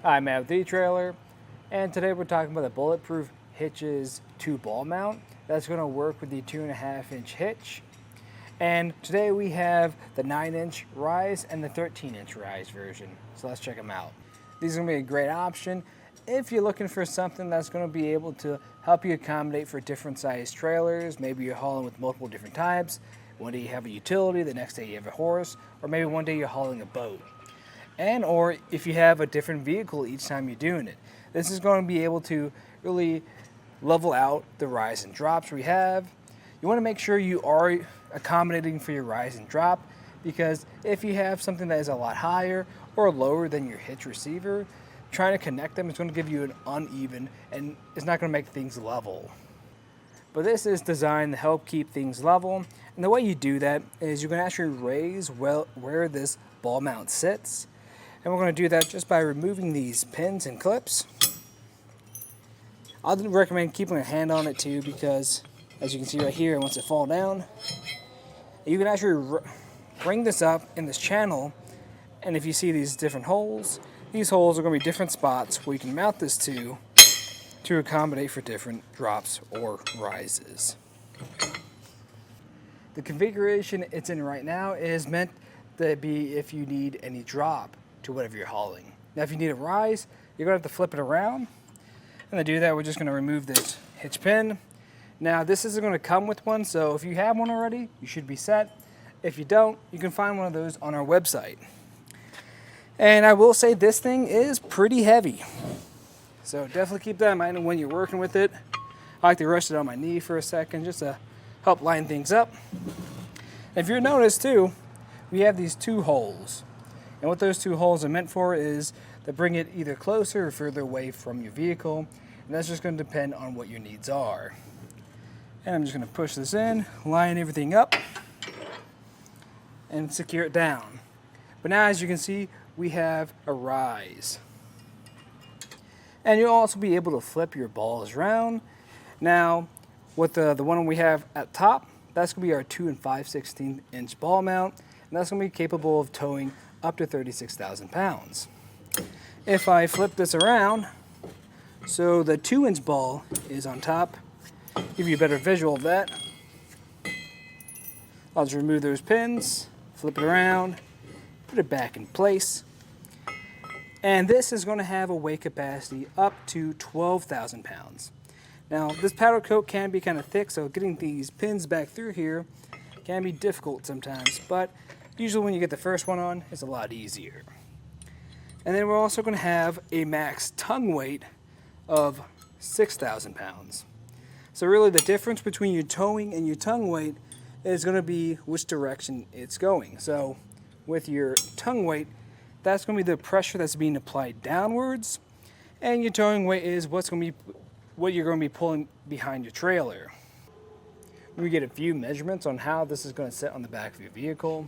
I'm Matt with etrailer, and today we're talking about the BulletProof Hitches 2 ball mount that's going to work with the 2.5-inch hitch. And today we have the 9-inch rise and the 13-inch rise version, so let's check them out. These are going to be a great option if you're looking for something that's going to be able to help you accommodate for different size trailers. Maybe you're hauling with multiple different types. One day you have a utility, the next day you have a horse, or maybe one day you're hauling a boat. And or if you have a different vehicle each time you're doing it. This is going to be able to really level out the rise and drops we have. You want to make sure you are accommodating for your rise and drop, because if you have something that is a lot higher or lower than your hitch receiver, trying to connect them is going to give you an uneven and it's not going to make things level. But this is designed to help keep things level, and the way you do that is you can actually raise where this ball mount sits. And we're going to do that just by removing these pins and clips. I'd recommend keeping a hand on it too, because as you can see right here, it wants to fall down. You can actually bring this up in this channel, and if you see these different holes, these holes are going to be different spots where you can mount this to accommodate for different drops or rises. The configuration it's in right now is meant to be if you need any drop to whatever you're hauling. Now if you need a rise, you're going to have to flip it around. And to do that, we're just going to remove this hitch pin. Now this isn't going to come with one, so if you have one already, you should be set. If you don't, you can find one of those on our website. And I will say this thing is pretty heavy, so definitely keep that in mind when you're working with it. I like to rest it on my knee for a second just to help line things up. If you notice too, we have these two holes. And what those two holes are meant for is to bring it either closer or further away from your vehicle. And that's just going to depend on what your needs are. And I'm just going to push this in, line everything up, and secure it down. But now as you can see, we have a rise. And you'll also be able to flip your balls around. Now, with the one we have at top, that's going to be our 2 5/16 inch ball mount. And that's going to be capable of towing up to 36,000 pounds. If I flip this around, so the 2-inch ball is on top, give you a better visual of that. I'll just remove those pins, flip it around, put it back in place. And this is going to have a weight capacity up to 12,000 pounds. Now this powder coat can be kind of thick, so getting these pins back through here can be difficult sometimes, but usually when you get the first one on, it's a lot easier. And then we're also going to have a max tongue weight of 6,000 pounds. So really the difference between your towing and your tongue weight is going to be which direction it's going. So with your tongue weight, that's going to be the pressure that's being applied downwards, and your towing weight is what you're going to be pulling behind your trailer. We get a few measurements on how this is going to sit on the back of your vehicle.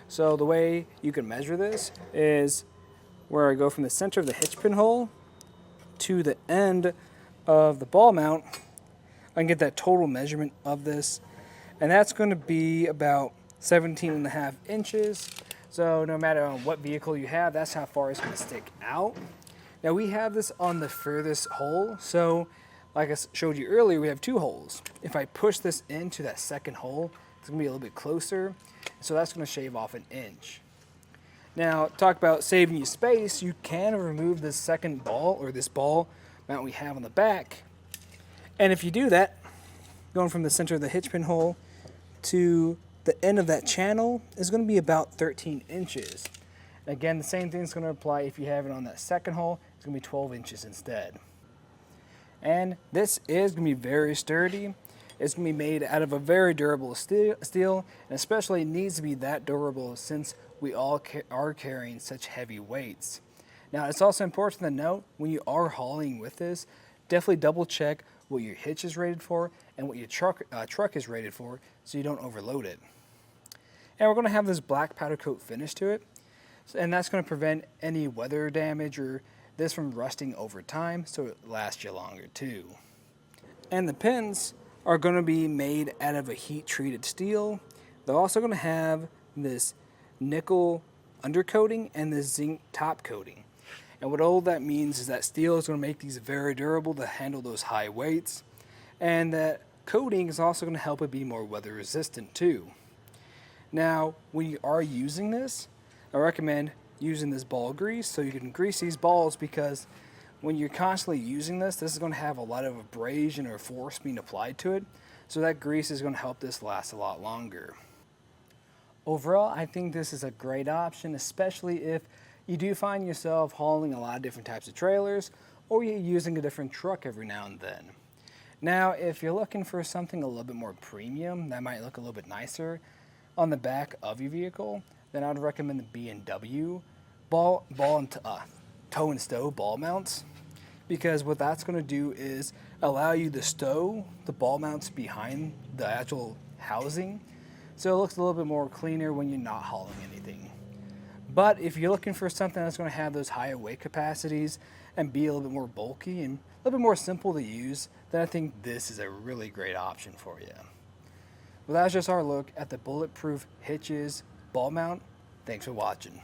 So the way you can measure this is where I go from the center of the hitch pin hole to the end of the ball mount. I can get that total measurement of this, and that's going to be about 17.5 inches. So no matter on what vehicle you have, that's how far it's going to stick out. Now we have this on the furthest hole, so like I showed you earlier, we have two holes. If I push this into that second hole, it's going to be a little bit closer, so that's going to shave off an inch. Now, talk about saving you space, you can remove this second ball, or this ball mount we have on the back. And if you do that, going from the center of the hitch pin hole to the end of that channel is going to be about 13 inches. Again, the same thing is going to apply if you have it on that second hole. It's going to be 12 inches instead. And this is going to be very sturdy. It's going to be made out of a very durable steel, and especially it needs to be that durable since we all are carrying such heavy weights. Now, it's also important to note when you are hauling with this, definitely double check what your hitch is rated for and what your truck is rated for, so you don't overload it. And we're going to have this black powder coat finish to it, and that's going to prevent any weather damage or this from rusting over time, so it lasts you longer too. And the pins are going to be made out of a heat-treated steel. They're also going to have this nickel undercoating and this zinc top coating. And what all that means is that steel is going to make these very durable to handle those high weights, and that coating is also going to help it be more weather resistant too. Now, when you are using this, I recommend using this ball grease so you can grease these balls, because when you're constantly using this is going to have a lot of abrasion or force being applied to it. So that grease is going to help this last a lot longer. Overall, I think this is a great option, especially if you do find yourself hauling a lot of different types of trailers, or you're using a different truck every now and then. Now, if you're looking for something a little bit more premium that might look a little bit nicer on the back of your vehicle, then I would recommend the B&W tow and stow ball mounts, because what that's going to do is allow you to stow the ball mounts behind the actual housing, so it looks a little bit more cleaner when you're not hauling anything. But if you're looking for something that's going to have those higher weight capacities and be a little bit more bulky and a little bit more simple to use, then I think this is a really great option for you. Well, that's just our look at the Bulletproof Hitches Ball Mount. Thanks for watching.